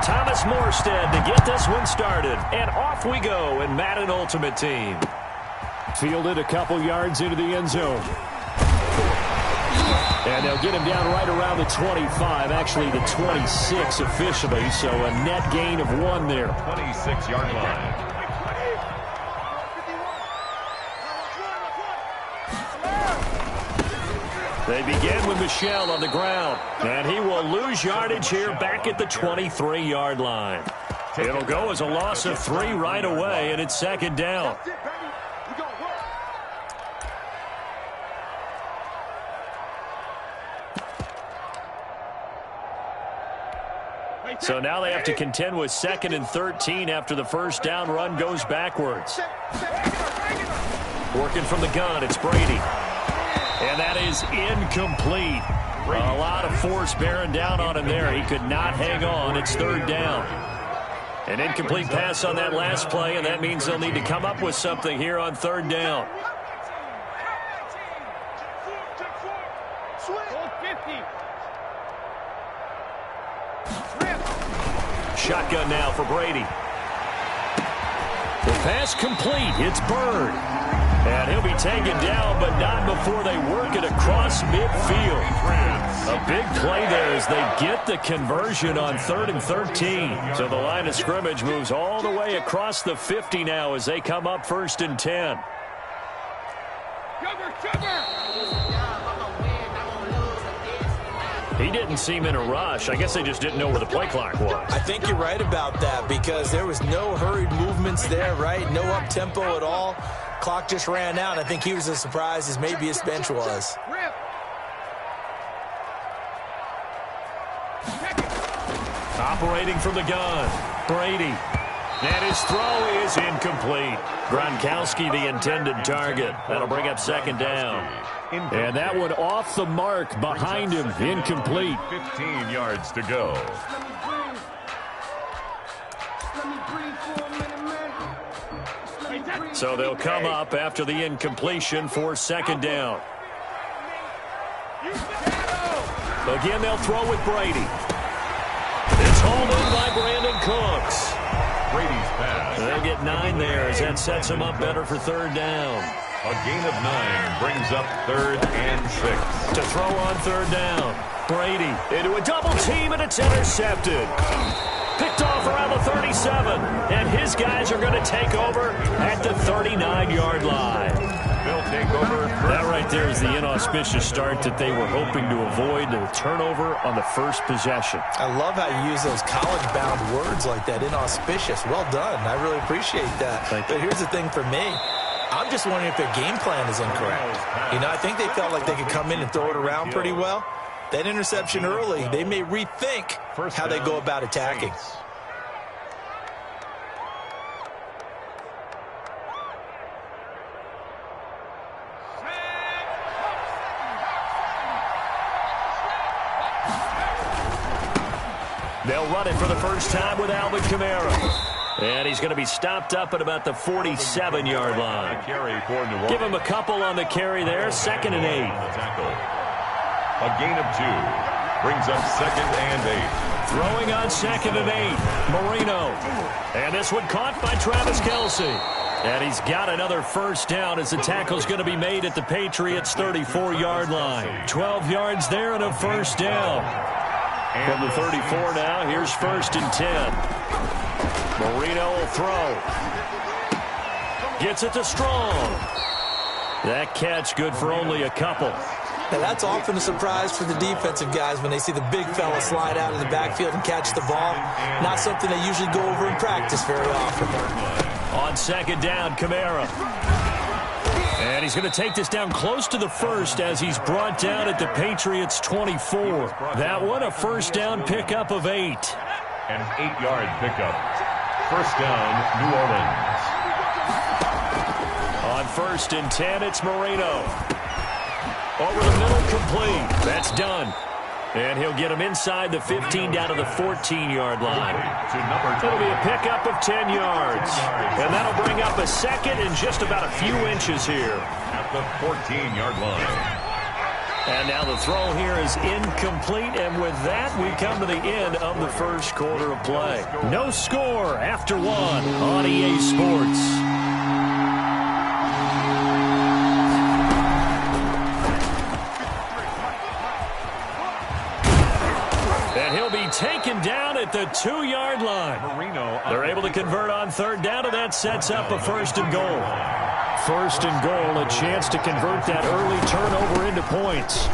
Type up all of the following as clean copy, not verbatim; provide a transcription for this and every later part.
Thomas Morstead to get this one started. And off we go in Madden Ultimate Team. Fielded a couple yards into the end zone. And they'll get him down right around the 25, actually the 26 officially, so a net gain of 1 there. 26-yard line. They begin with Michel on the ground, and he will lose yardage here back at the 23-yard line. It'll go as a loss of 3 right away, and it's second down. So now they have to contend with 2nd and 13 after the first down run goes backwards. Working from the gun, it's Brady. And that is incomplete. A lot of force bearing down on him there. He could not hang on. It's 3rd down. An incomplete pass on that last play, and that means they'll need to come up with something here on 3rd down. Shotgun now for Brady. The pass complete. It's Bird. And he'll be taken down, but not before they work it across midfield. A big play there as they get the conversion on 3rd and 13. So the line of scrimmage moves all the way across the 50 now as they come up 1st and 10. He didn't seem in a rush. I guess they just didn't know where the play clock was. I think you're right about that because there was no hurried movements there, right? No up-tempo at all. Clock just ran out. I think he was as surprised as maybe his bench was. Operating from the gun, Brady. And his throw is incomplete. Gronkowski the intended target. That'll bring up 2nd down. And that one off the mark behind him, incomplete. 15 yards to go. So they'll come up after the incompletion for 2nd down. Again, they'll throw with Brady. It's hauled in by Brandon Cooks. Brady's pass. They'll get 9 there as that sets them up better for 3rd down. A gain of 9 brings up 3rd and 6. To throw on 3rd down. Brady into a double team, and it's intercepted. Picked off around the 37, and his guys are going to take over at the 39-yard line. They'll take over. That right there is the inauspicious start that they were hoping to avoid, the turnover on the first possession. I love how you use those college-bound words like that, inauspicious. Well done. I really appreciate that. But here's the thing for me. I'm just wondering if their game plan is incorrect. You know, I think they felt like they could come in and throw it around pretty well. That interception early, they may rethink how they go about attacking. They'll run it for the first time with Alvin Kamara. And he's going to be stopped up at about the 47-yard line. Give him a couple on the carry there. 2nd and 8. A gain of 2 brings up 2nd and 8. Throwing on 2nd and 8. Marino. And this one caught by Travis Kelce. And he's got another first down as the tackle's going to be made at the Patriots' 34-yard line. 12 yards there and a first down. From the 34 now, here's 1st and 10. Marino will throw. Gets it to Strong. That catch good for only a couple. Now, that's often a surprise for the defensive guys when they see the big fella slide out of the backfield and catch the ball. Not something they usually go over in practice very often. On 2nd down, Kamara. And he's going to take this down close to the 1st as he's brought down at the Patriots' 24. That one a first down pickup of 8. An 8-yard pickup. First down, New Orleans. On 1st and 10, it's Marino. Over the middle, complete. That's done. And he'll get him inside the 15 down to the 14-yard line. It'll be a pickup of 10 yards. And that'll bring up a 2nd and just about a few inches here. At the 14-yard line. And now the throw here is incomplete, and with that, we come to the end of the first quarter of play. No score after one on EA Sports. And he'll be taken down at the 2-yard line. They're able to convert on third down, and that sets up a first and goal. First and goal, a chance to convert that early turnover into points.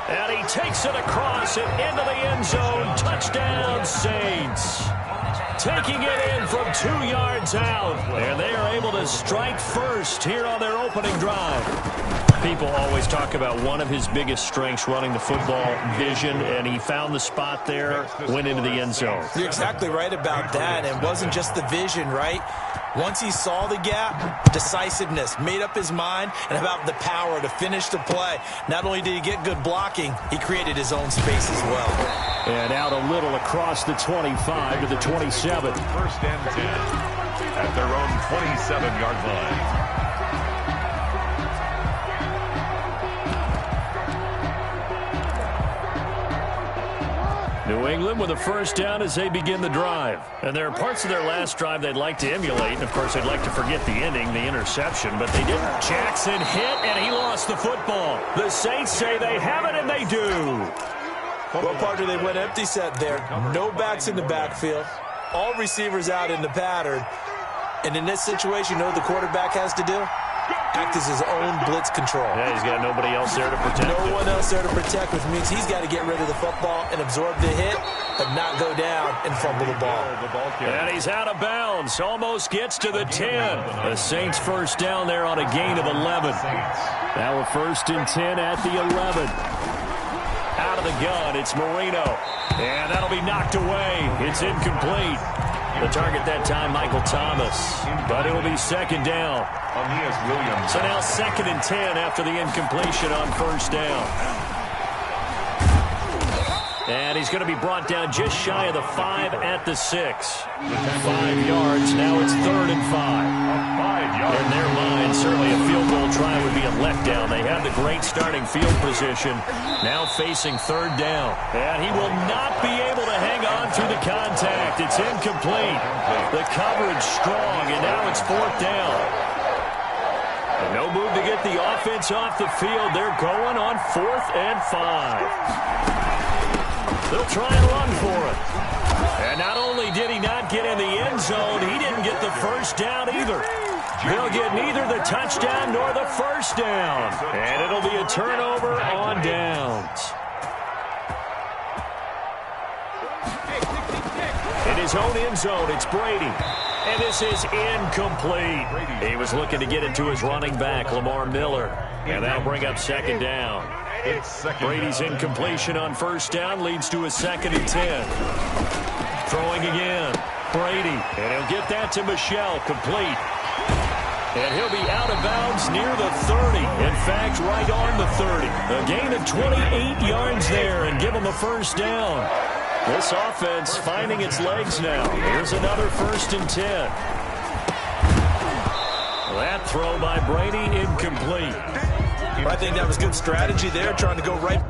And he takes it across and into the end zone. Touchdown, Saints. Taking it in from 2 yards out. And they are able to strike first here on their opening drive. People always talk about one of his biggest strengths running the football, vision, and he found the spot there, went into the end zone. You're exactly right about that. And it wasn't just the vision, right? Once he saw the gap, decisiveness, made up his mind, and about the power to finish the play. Not only did he get good blocking, he created his own space as well. And out a little across the 25 to the 27. First and 10 at their own 27-yard line. New England with a first down as they begin the drive. And there are parts of their last drive they'd like to emulate. And, of course, they'd like to forget the ending, the interception, but they didn't. Jackson hit, and he lost the football. The Saints say they have it, and they do. Well, partner, they went empty set there. No backs in the backfield. All receivers out in the pattern. And in this situation, you know what the quarterback has to do? Act as his own blitz control. Yeah, he's got nobody else there to protect No one else there to protect, which means he's got to get rid of the football and absorb the hit, but not go down and fumble the ball. And he's out of bounds. Almost gets to the 10. The Saints first down there on a gain of 11. Now a first and 10 at the 11. Out of the gun, it's Marino. And that'll be knocked away. It's incomplete. The target that time, Michael Thomas. But it'll be second down. So now second and 10 after the incompletion on first down. And he's going to be brought down just shy of the 5 at the 6. 5 yards. Now it's third and 5. In their mind, certainly a field goal try would be a letdown. They have the great starting field position. Now facing third down. And he will not be able to hang on through the contact. It's incomplete. The coverage strong, and now it's fourth down. And no move to get the offense off the field. They're going on 4th and 5. They'll try and run for it. And not only did he not get in the end zone, he didn't get the first down either. They'll get neither the touchdown nor the first down. And it'll be a turnover on downs. In his own end zone, it's Brady. And this is incomplete. He was looking to get it to his running back, Lamar Miller. And that'll bring up second down. Brady's incompletion on first down leads to a second and 10. Throwing again. Brady. And he'll get that to Michel. Complete. And he'll be out of bounds near the 30. In fact, right on the 30. A gain of 28 yards there and give him a first down. This offense finding its legs now. Here's another first and 10. That throw by Brady incomplete. I think that was good strategy there, trying to go right.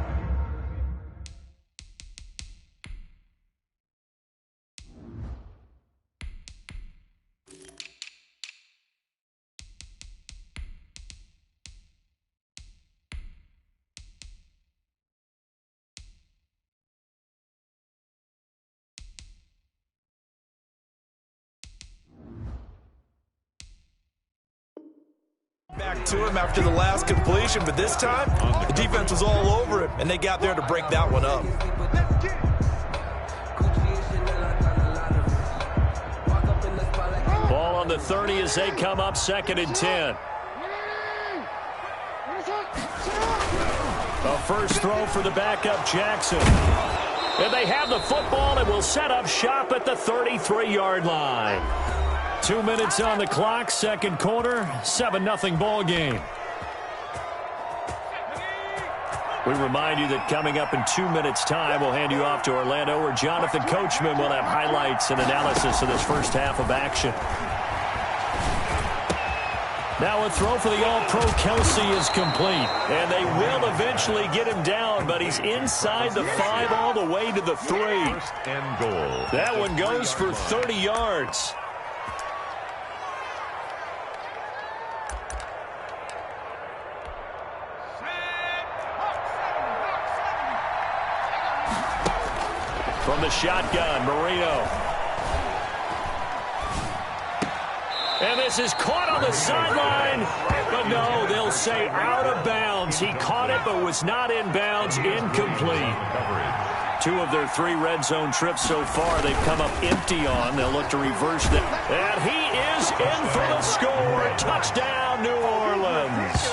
Back to him after the last completion, but this time the defense was all over him, and they got there to break that one up. Ball on the 30 as they come up second and 10. A first throw for the backup Jackson. And they have the football and will set up shop at the 33-yard line. 2 minutes on the clock, second quarter, 7-0 ball game. We remind you that coming up in 2 minutes' time, we'll hand you off to Orlando, where Jonathan Coachman will have highlights and analysis of this first half of action. Now a throw for the All-Pro Kelsey is complete. And they will eventually get him down, but he's inside the 5 all the way to the 3. First and goal. That one goes for 30 yards. From the shotgun, Marino. And this is caught on the sideline. But no, they'll say out of bounds. He caught it but was not in bounds. Incomplete. 2 of their 3 red zone trips so far they've come up empty on. They'll look to reverse that. And he is in for the score. Touchdown, New Orleans.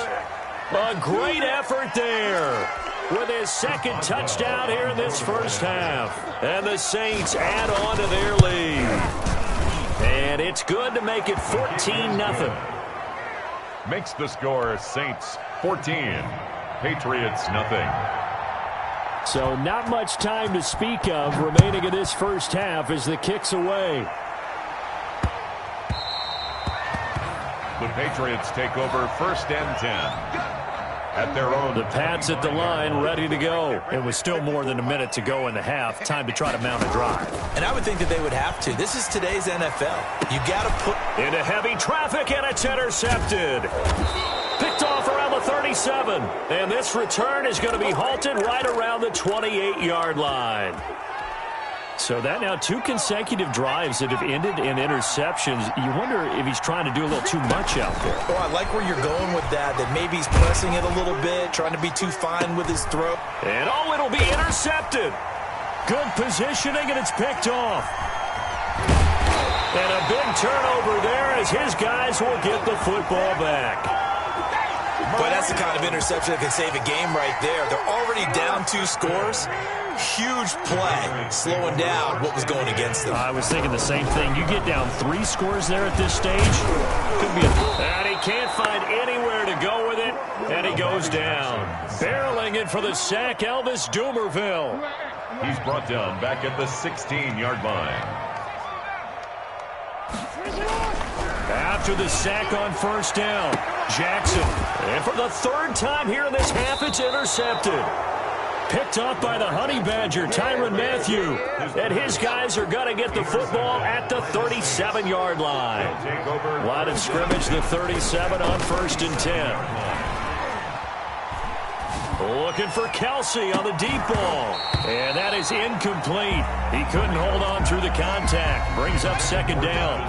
A great effort there with his 2nd touchdown here in this first half. And the Saints add on to their lead. And it's good to make it 14-0. Makes the score Saints 14, Patriots nothing. So not much time to speak of remaining in this first half as the kick's away. The Patriots take over 1st and 10. At their own. The Pats at the line, ready to go. It was still more than a minute to go in the half. Time to try to mount a drive. And I would think that they would have to. This is today's NFL. You got to put into heavy traffic, and it's intercepted. Picked off around the 37. And this return is going to be halted right around the 28-yard line. So that now 2 consecutive drives that have ended in interceptions. You wonder if he's trying to do a little too much out there. Oh, I like where you're going with that maybe he's pressing it a little bit, trying to be too fine with his throw. And oh, it'll be intercepted. Good positioning, and it's picked off. And a big turnover there as his guys will get the football back. But that's the kind of interception that can save a game right there. They're already down 2 scores. Huge play, slowing down what was going against them. I was thinking the same thing. You get down 3 scores there at this stage. Could be and he can't find anywhere to go with it, and he goes down. Barreling it for the sack, Elvis Dumerville. He's brought down back at the 16-yard line. After the sack on 1st down, Jackson. And for the 3rd time here in this half, it's intercepted. Picked up by the Honey Badger, Tyrann Mathieu. And his guys are going to get the football at the 37-yard line. Line of scrimmage, the 37 on 1st and 10. Looking for Kelsey on the deep ball. And that is incomplete. He couldn't hold on through the contact. Brings up 2nd down.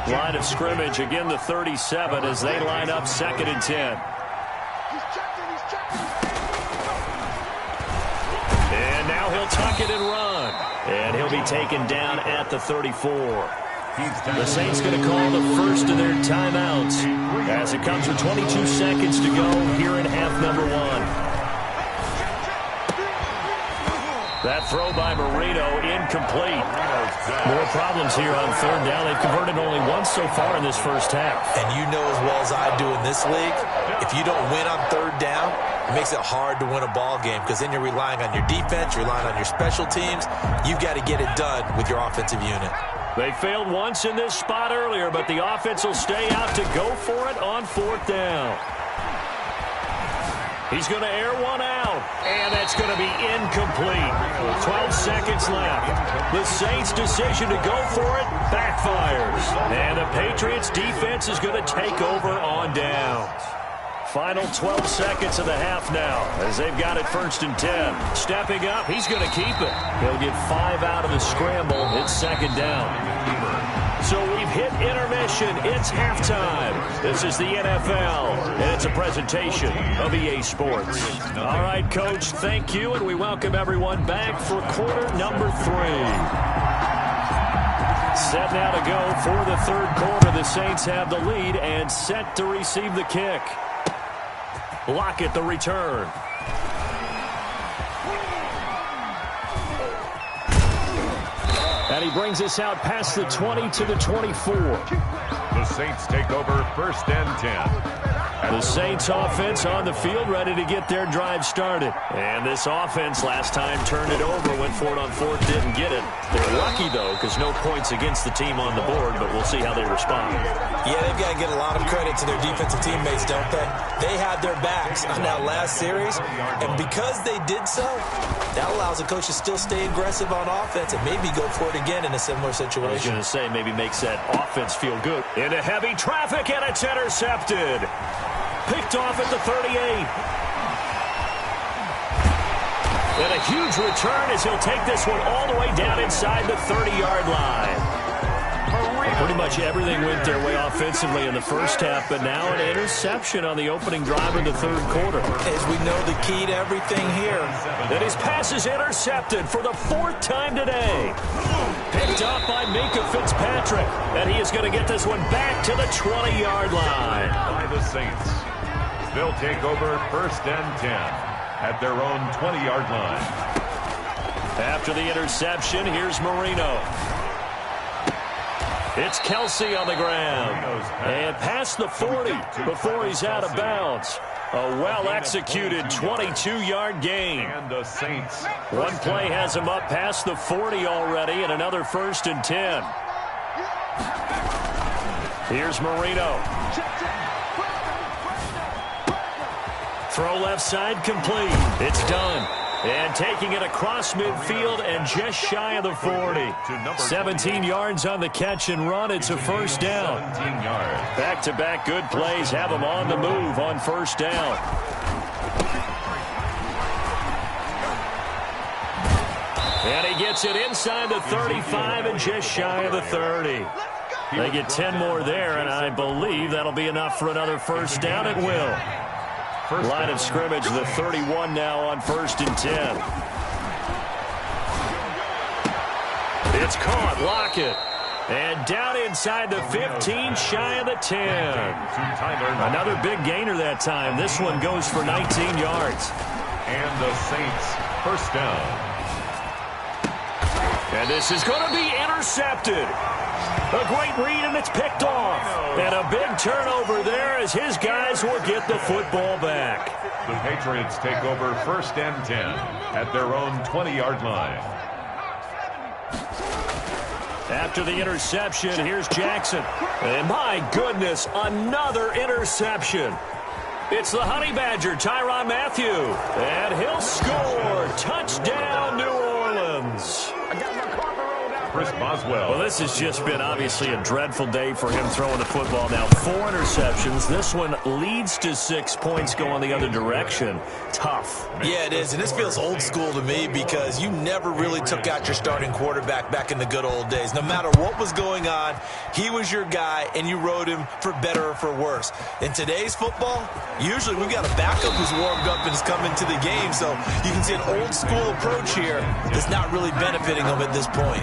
Line of scrimmage, again the 37 as they line up 2nd and 10. He'll tuck it and run. And he'll be taken down at the 34. The Saints going to call the first of their timeouts as it comes with 22 seconds to go here in half number 1. That throw by Marino incomplete. More problems here on 3rd down. They've converted only once so far in this first half. And you know as well as I do in this league, if you don't win on 3rd down, it makes it hard to win a ball game because then you're relying on your defense, you're relying on your special teams. You've got to get it done with your offensive unit. They failed once in this spot earlier, but the offense will stay out to go for it on 4th down. He's going to air one out, and that's going to be incomplete. 12 seconds left. The Saints' decision to go for it backfires. And the Patriots' defense is going to take over on downs. Final 12 seconds of the half now as they've got it 1st and 10. Stepping up, he's going to keep it. He'll get 5 out of the scramble. It's 2nd down. So we've hit intermission. It's halftime. This is the NFL, and it's a presentation of EA Sports. All right, Coach, thank you, and we welcome everyone back for quarter number 3. Set now to go for the 3rd quarter. The Saints have the lead and set to receive the kick. Lockett the return. And he brings us out past the 20 to the 24. The Saints take over 1st and 10 The Saints offense on the field, ready to get their drive started. And this offense last time turned it over, went for it on fourth, didn't get it. They're lucky, though, because no points against the team on the board, but we'll see how they respond. Yeah, they've got to get a lot of credit to their defensive teammates, don't they? They had their backs on that last series, and because they did so, that allows the coach to still stay aggressive on offense and maybe go for it again in a similar situation. I was going to say, maybe makes that offense feel good. Into heavy traffic, and it's intercepted. Picked off at the 38. And a huge return as he'll take this one all the way down inside the 30-yard line. Pretty much everything went their way offensively in the first half, but now an interception on the opening drive of the third quarter. As we know, the key to everything here. And his pass is intercepted for the fourth time today. Picked up by Minka Fitzpatrick, and he is going to get this one back to the 20-yard line. By the Saints. They'll take over first and 10 at their own 20-yard line. After the interception, here's Marino. It's Kelsey on the ground. And past the 40 before he's out of bounds. A well-executed 22-yard gain. And the Saints. One play has him up past the 40 already, and another first and 10. Here's Marino. Throw left side complete. It's done. And taking it across midfield and just shy of the 40. 17 yards on the catch and run. It's a first down. Back-to-back good plays have them on the move on first down. And he gets it inside the 35 and just shy of the 30. They get 10 more there, and I believe that'll be enough for another first down. It will. Line of scrimmage, the 31 now on first and 10. It's caught. Lockett. And down inside the 15, shy of the 10. Another big gainer that time. This one goes for 19 yards. And the Saints, first down. And this is going to be intercepted. A great read, and it's picked off. And a big turnover there as his guys will get the football back. The Patriots take over first and 10 at their own 20-yard line. After the interception, here's Jackson. And my goodness, another interception. It's the Honey Badger, Tyrann Mathieu. And he'll score. Touchdown, New Orleans. Chris Boswell. Well, this has just been obviously a dreadful day for him throwing the football. Now 4 interceptions. This one leads to 6 points going the other direction. Tough. Yeah, it is. And this feels old school to me because you never really took out your starting quarterback back in the good old days. No matter what was going on, he was your guy, and you rode him for better or for worse. In today's football, usually we've got a backup who's warmed up and is coming to the game. So you can see an old school approach here that's not really benefiting them at this point.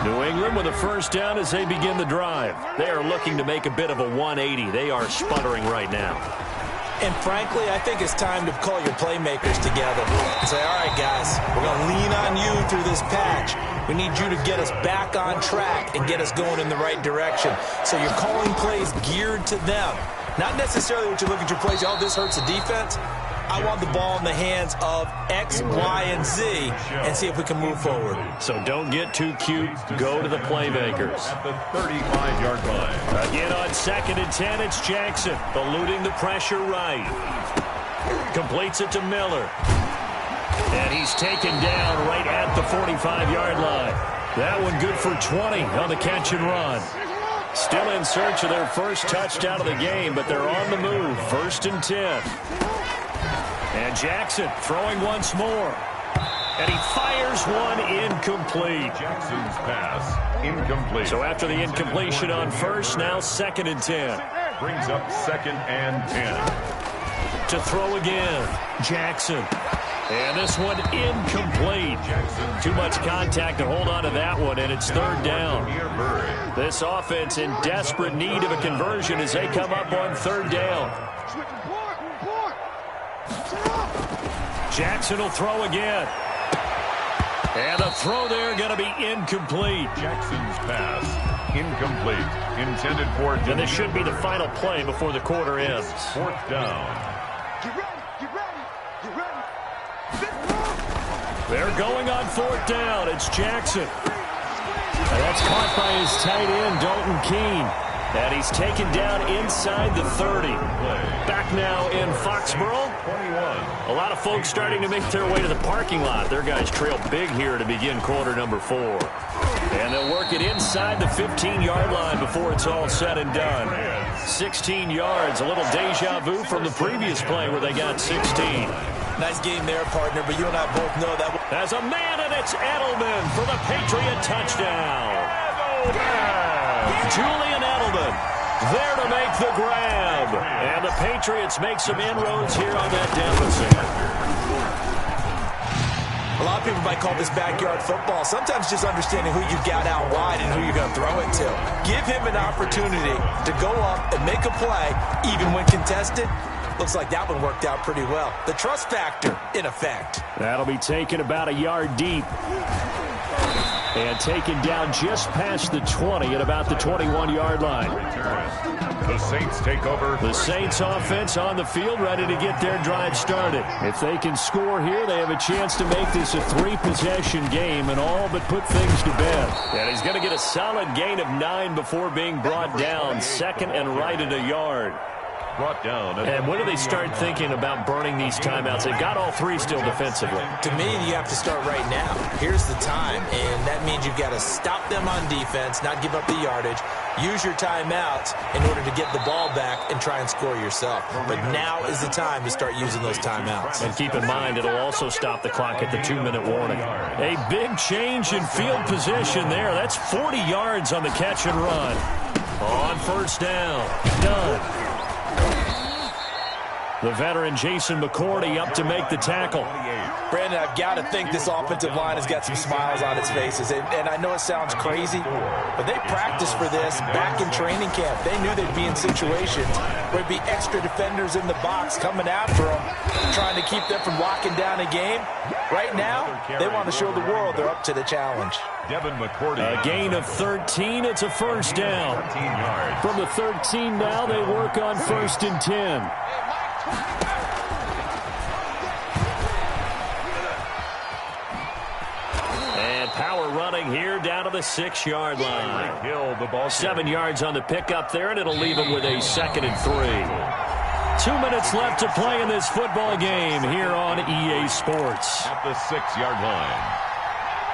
New England with a first down as they begin the drive. They are looking to make a bit of a 180. They are sputtering right now. And frankly, I think it's time to call your playmakers together and say, all right, guys, we're going to lean on you through this patch. We need you to get us back on track and get us going in the right direction. So you're calling plays geared to them. Not necessarily what you look at your plays, oh, this hurts the defense. I want the ball in the hands of X, Y, and Z and see if we can move forward. So don't get too cute. Go to the playmakers. At the 35-yard line. Again on second and 10, it's Jackson eluding the pressure right. Completes it to Miller. And he's taken down right at the 45-yard line. That one good for 20 on the catch and run. Still in search of their first touchdown of the game, but they're on the move. First and 10. And Jackson throwing once more. And he fires one incomplete. Jackson's pass incomplete. So after the incompletion on first, now second and 10. Brings up second and 10. To throw again, Jackson. And this one incomplete. Too much contact to hold on to that one, and it's third down. This offense in desperate need of a conversion as they come up on third down. Jackson will throw again. And the throw there going to be incomplete. Jackson's pass Incomplete. Intended for... And this should be the final play before the quarter ends. Fourth down. Get ready, get ready, get ready. They're going on fourth down. It's Jackson. And that's caught by his tight end, Dalton Keene. And he's taken down inside the 30. Back now in Foxborough. 21. A lot of folks starting to make their way to the parking lot. Their guys trail big here to begin quarter number 4. And they'll work it inside the 15-yard line before it's all said and done. 16 yards, a little deja vu from the previous play where they got 16. Nice game there, partner, but you and I both know that. As a man, and it's Edelman for the Patriot touchdown. Julian Edelman there to make the grab. And the Patriots make some inroads here on that deficit. A lot of people might call this backyard football. Sometimes just understanding who you got out wide and who you're going to throw it to. Give him an opportunity to go up and make a play, even when contested. Looks like that one worked out pretty well. The trust factor, in effect. That'll be taken about a yard deep. And taken down just past the 20 at about the 21-yard line. The Saints take over. The Saints offense on the field, ready to get their drive started. If they can score here, they have a chance to make this a 3-possession game and all but put things to bed. And he's going to get a solid gain of 9 before being brought down. Second and right at a yard. Brought down. And when do they start thinking about burning these timeouts? They've got all 3 still defensively. To me, you have to start right now. Here's the time, and that means you've got to stop them on defense, not give up the yardage, use your timeouts in order to get the ball back and try and score yourself. But now is the time to start using those timeouts. And keep in mind, it'll also stop the clock at the 2-minute warning. A big change in field position there. That's 40 yards on the catch and run. On first down. Done. The veteran Jason McCourty up to make the tackle. Brandon, I've got to think this offensive line has got some smiles on its faces. And I know it sounds crazy, but they practiced for this back in training camp. They knew they'd be in situations where there'd be extra defenders in the box coming after them, trying to keep them from locking down a game. Right now, they want to show the world they're up to the challenge. Devin McCourty. A gain of 13. It's a first down. 13 yards. From the 13 now, they work on 1st and 10. And power running here down to the 6-yard line. Hill, the ball 7 yards on the pickup there, and it'll leave him with a 2nd and 3. 2 minutes left to play in this football game here on EA Sports. At the 6-yard line.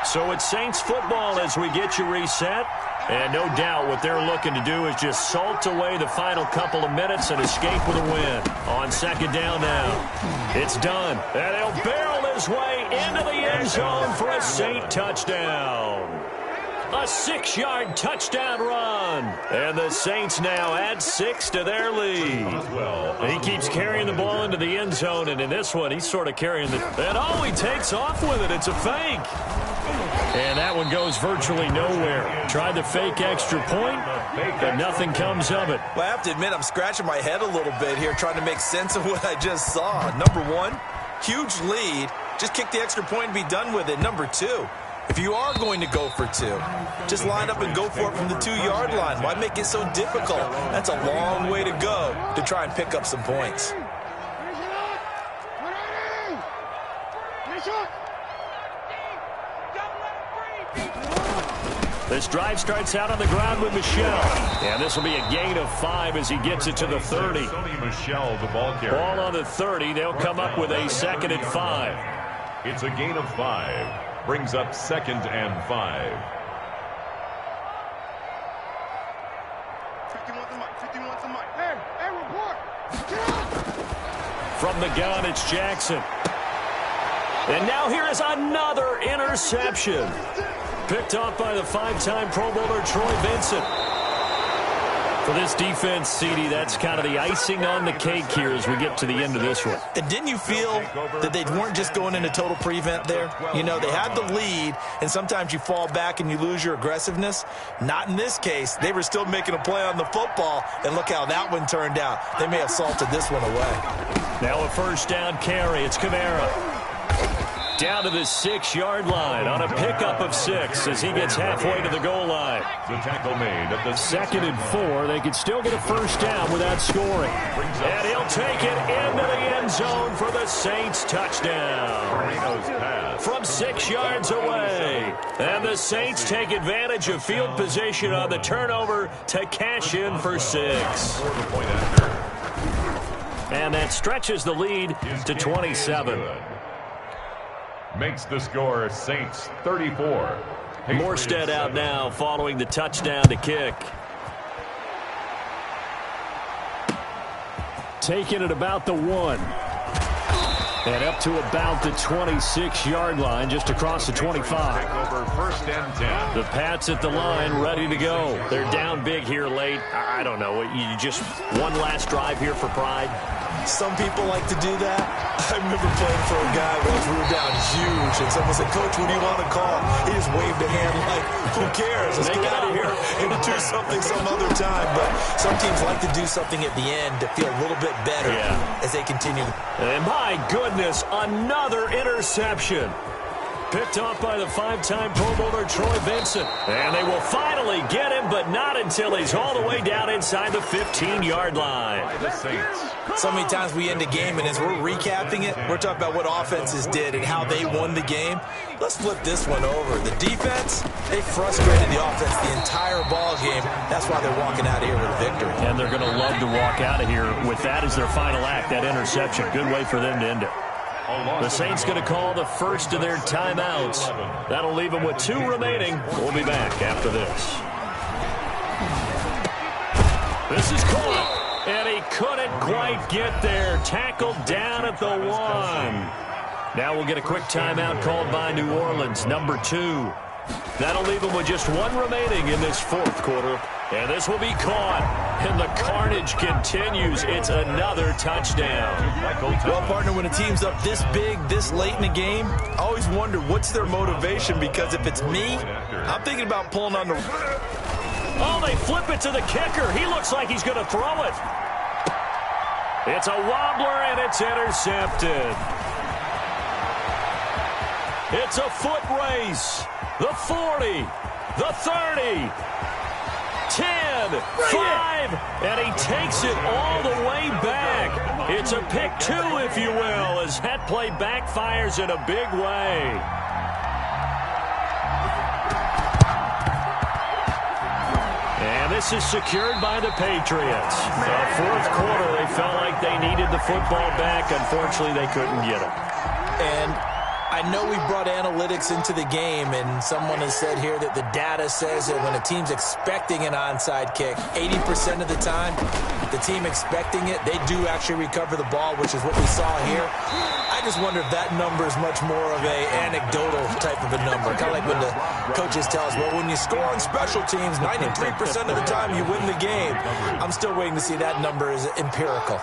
So it's Saints football as we get you reset. And no doubt what they're looking to do is just salt away the final couple of minutes and escape with a win. On 2nd down now. It's done. And he'll barrel his way into the end zone for a Saint touchdown. A 6-yard touchdown run. And the Saints now add 6 to their lead. He keeps carrying the ball into the end zone, and in this one, he's sort of carrying the... And he takes off with it. It's a fake. And that one goes virtually nowhere. Tried the fake extra point, but nothing comes of it. Well, I have to admit, I'm scratching my head a little bit here trying to make sense of what I just saw. Number one, huge lead. Just kick the extra point and be done with it. Number two, if you are going to go for 2, just line up and go for it from the 2-yard line. Why make it so difficult? That's a long way to go to try and pick up some points. This drive starts out on the ground with Michel. And this will be a gain of 5 as he gets it to the 30. Sony Michel, the ball carrier. Ball on the 30. They'll come up with a 2nd and 5. It's a gain of 5. Brings up 2nd and 5. 51 to Mike, 51 to Mike. Hey, report. Get out. From the gun, it's Jackson. And now here is another interception. Picked off by the 5-time Pro Bowler Troy Vincent. For this defense, CD, that's kind of the icing on the cake here as we get to the end of this one. And didn't you feel that they weren't just going into total prevent there? You know, they had the lead, and sometimes you fall back and you lose your aggressiveness. Not in this case. They were still making a play on the football, and look how that one turned out. They may have salted this one away. Now a first down carry. It's Kamara. down to the 6-yard line on a pickup of 6 as he gets halfway to the goal line. The tackle made at the 2nd and 4. They could still get a first down without scoring. And he'll take it into the end zone for the Saints touchdown. From 6 yards away. And the Saints take advantage of field position on the turnover to cash in for 6. And that stretches the lead to 27. Makes the score Saints 34. Morstead out now following the touchdown to kick. Taking it about the 1. And up to about the 26-yard line, just across the 25. Over 1st and 10. The Pats at the line, ready to go. They're down big here late. I don't know. You just one last drive here for pride. Some people like to do that. I remember playing for a guy once we were down huge, and someone said, "Coach, what do you want to call?" He just waved a hand like, who cares? Let's get out of here and do something some other time. But some teams like to do something at the end to feel a little bit better as they continue. And my goodness, another interception. Picked off by the 5-time Pro Bowler Troy Vincent. And they will finally get him, but not until he's all the way down inside the 15-yard line. So many times we end a game, and as we're recapping it, we're talking about what offenses did and how they won the game. Let's flip this one over. The defense, they frustrated the offense the entire ball game. That's why they're walking out of here with a victory. And they're going to love to walk out of here with that as their final act, that interception. Good way for them to end it. The Saints going to call the first of their timeouts. That'll leave them with 2 remaining. We'll be back after this. This is caught, and he couldn't quite get there. Tackled down at the 1. Now we'll get a quick timeout called by New Orleans, number 2. That'll leave them with just 1 remaining in this 4th quarter. And this will be caught. And the carnage continues. It's another touchdown. Well, partner, when a team's up this big, this late in the game, I always wonder what's their motivation, because if it's me, I'm thinking about pulling on the... Oh, they flip it to the kicker. He looks like he's going to throw it. It's a wobbler, and it's intercepted. It's a foot race. The 40, the 30, 10, 5, and he takes it all the way back. It's a pick 2, if you will, as that play backfires in a big way. And this is secured by the Patriots. The 4th quarter, they felt like they needed the football back. Unfortunately, they couldn't get it. And I know we brought analytics into the game, and someone has said here that the data says that when a team's expecting an onside kick, 80% of the time, the team expecting it, they do actually recover the ball, which is what we saw here. I just wonder if that number is much more of a anecdotal type of a number. Kind of like when the coaches tell us, well, when you score on special teams, 93% of the time you win the game. I'm still waiting to see that number is empirical.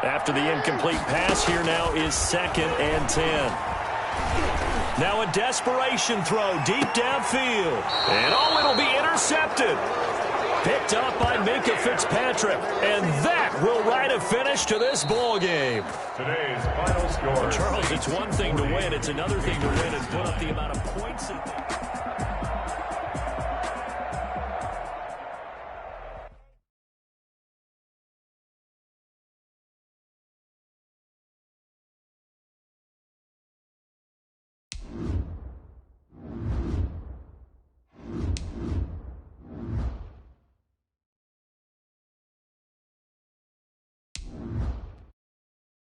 After the incomplete pass, here now is 2nd and 10. Now a desperation throw deep downfield. And oh, it'll be intercepted. Picked up by Minkah Fitzpatrick. And that will write a finish to this ball game. Today's final score. Charles, it's one thing to win. It's another thing to win and put up the amount of points.